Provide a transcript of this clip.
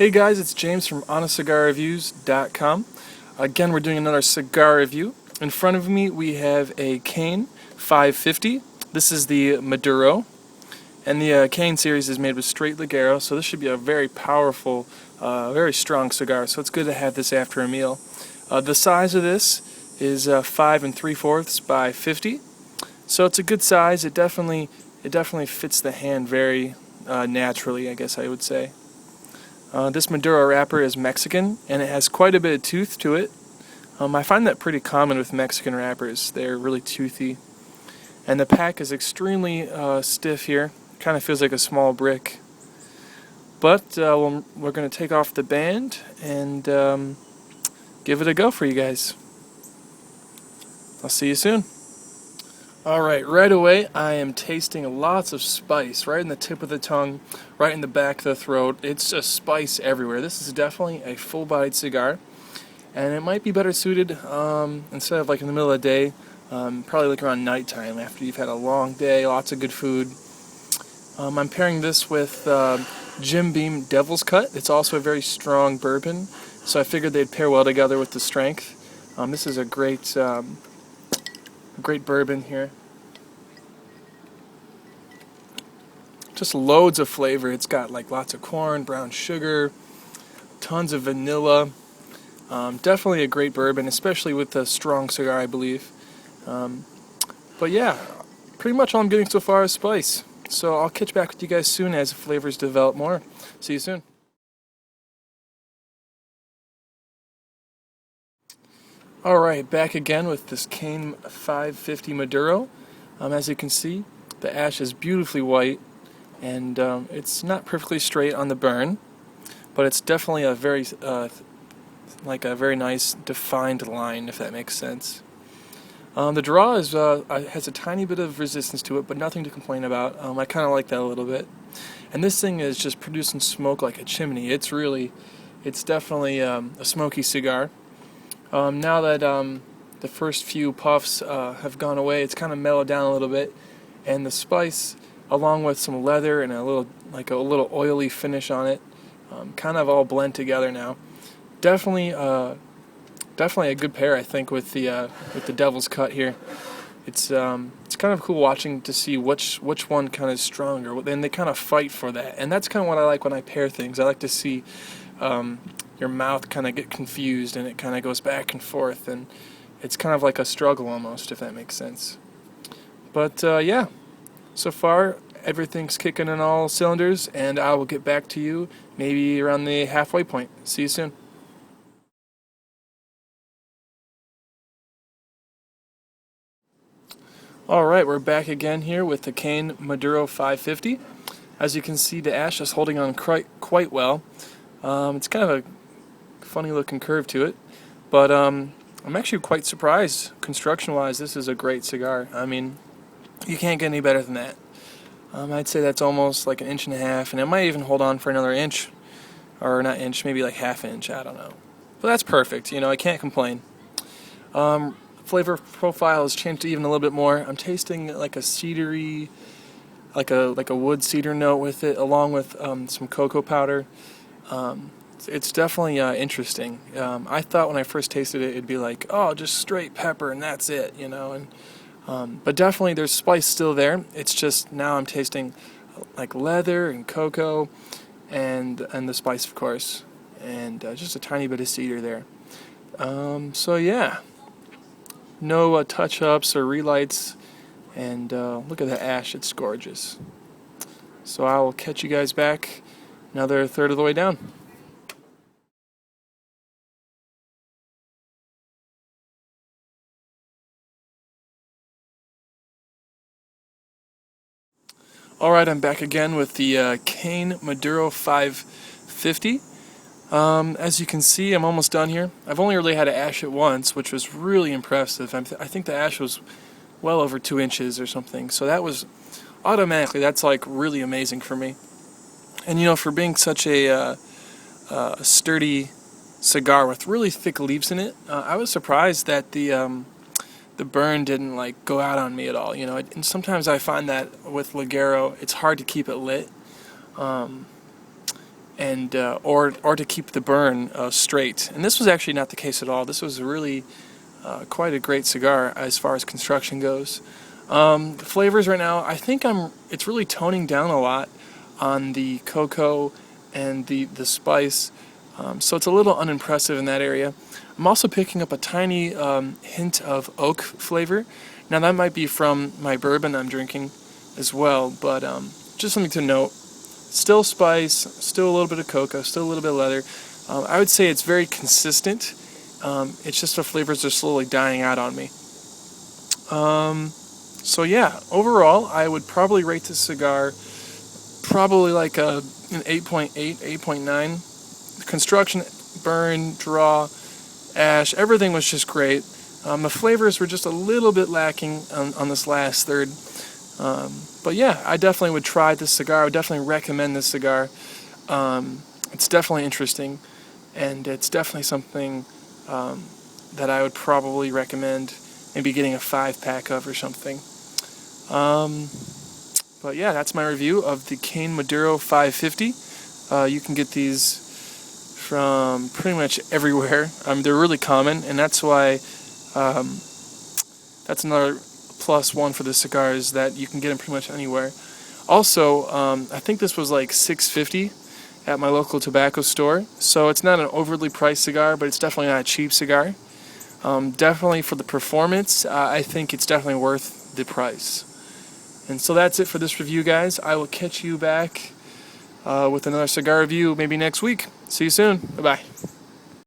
Hey guys, it's James from HonestCigarReviews.com. Again, we're doing another cigar review. In front of me we have a Cain 550. This is the Maduro, and the Cain series is made with straight Ligero, so this should be a very powerful, very strong cigar, so it's good to have this after a meal. The size of this is 5 3/4 by 50, so it's a good size. It definitely fits the hand very naturally, I guess I would say. This Maduro wrapper is Mexican, and it has quite a bit of tooth to it. I find that pretty common with Mexican wrappers. They're really toothy. And the pack is extremely stiff here. Kind of feels like a small brick. But we're going to take off the band and give it a go for you guys. I'll see you soon. Alright, right away I am tasting lots of spice right in the tip of the tongue, right in the back of the throat. It's just spice everywhere. This is definitely a full-bodied cigar, and it might be better suited instead of like in the middle of the day, probably like around nighttime after you've had a long day, lots of good food. I'm pairing this with Jim Beam Devil's Cut. It's also a very strong bourbon, so I figured they'd pair well together with the strength. This is a great bourbon here. Just loads of flavor. It's got like lots of corn, brown sugar, tons of vanilla. Definitely a great bourbon, especially with a strong cigar, I believe. But yeah, pretty much all I'm getting so far is spice. So I'll catch back with you guys soon as the flavors develop more. See you soon. Alright, back again with this Cain 550 Maduro. As you can see, the ash is beautifully white, and it's not perfectly straight on the burn, but it's definitely a very, like a very nice defined line, if that makes sense. The draw is has a tiny bit of resistance to it, but nothing to complain about. I kind of like that a little bit. And this thing is just producing smoke like a chimney. It's definitely a smoky cigar. Now that the first few puffs have gone away, it's kind of mellowed down a little bit, and the spice, along with some leather and a little oily finish on it, kind of all blend together now. Definitely a good pair, I think, with the Devil's Cut here. It's kind of cool watching to see which one kind of is stronger. Then they kind of fight for that, and that's kind of what I like when I pair things. I like to see your mouth kind of get confused, and it kind of goes back and forth, and it's kind of like a struggle almost, if that makes sense. But yeah, so far everything's kicking in all cylinders, and I will get back to you maybe around the halfway point. See you soon. Alright, we're back again here with the Cain Maduro 550. As you can see, the ash is holding on quite well. It's kind of a funny looking curve to it, but I'm actually quite surprised. Construction wise, this is a great cigar. I mean, you can't get any better than that. I'd say that's almost like 1.5 inches, and it might even hold on for another inch, or not inch, maybe like 1/2 inch, I don't know. But that's perfect, I can't complain. Flavor profile has changed even a little bit more. I'm tasting like a cedary, like a wood cedar note with it, along with some cocoa powder. It's definitely interesting. I thought when I first tasted it, it'd be like, oh, just straight pepper and that's it, but definitely there's spice still there. It's just now I'm tasting like leather and cocoa, and the spice, of course, and just a tiny bit of cedar there. So yeah, no touch-ups or relights, and look at the ash, it's gorgeous. So I will catch you guys back another third of the way down. Alright, I'm back again with the Cain Maduro 550. As you can see, I'm almost done here. I've only really had to ash it once, which was really impressive. I think the ash was well over 2 inches or something, so that was automatically, that's like really amazing for me. And for being such a sturdy cigar with really thick leaves in it, I was surprised that the burn didn't like go out on me at all. And sometimes I find that with Ligero, it's hard to keep it lit. and or to keep the burn straight. And this was actually not the case at all. This was really quite a great cigar as far as construction goes. The flavors right now, I think it's really toning down a lot on the cocoa and the spice, so it's a little unimpressive in that area. I'm also picking up a tiny hint of oak flavor. Now that might be from my bourbon I'm drinking as well, but just something to note. Still spice, still a little bit of cocoa, still a little bit of leather. I would say it's very consistent. It's just the flavors are slowly dying out on me. So yeah, overall, I would probably rate this cigar probably like an 8.8, 8.9. Construction, burn, draw, ash, everything was just great. The flavors were just a little bit lacking on this last third. But yeah, I definitely would try this cigar. I would definitely recommend this cigar. It's definitely interesting, and it's definitely something that I would probably recommend maybe getting a 5-pack of or something. But yeah, that's my review of the Cain Maduro 550. You can get these from pretty much everywhere. They're really common, and that's why that's another plus one for the cigar, is that you can get them pretty much anywhere. Also, I think this was like $6.50 at my local tobacco store, so it's not an overly priced cigar, but it's definitely not a cheap cigar. Definitely for the performance, I think it's definitely worth the price. And so that's it for this review, guys. I will catch you back with another cigar review maybe next week. See you soon. Bye-bye.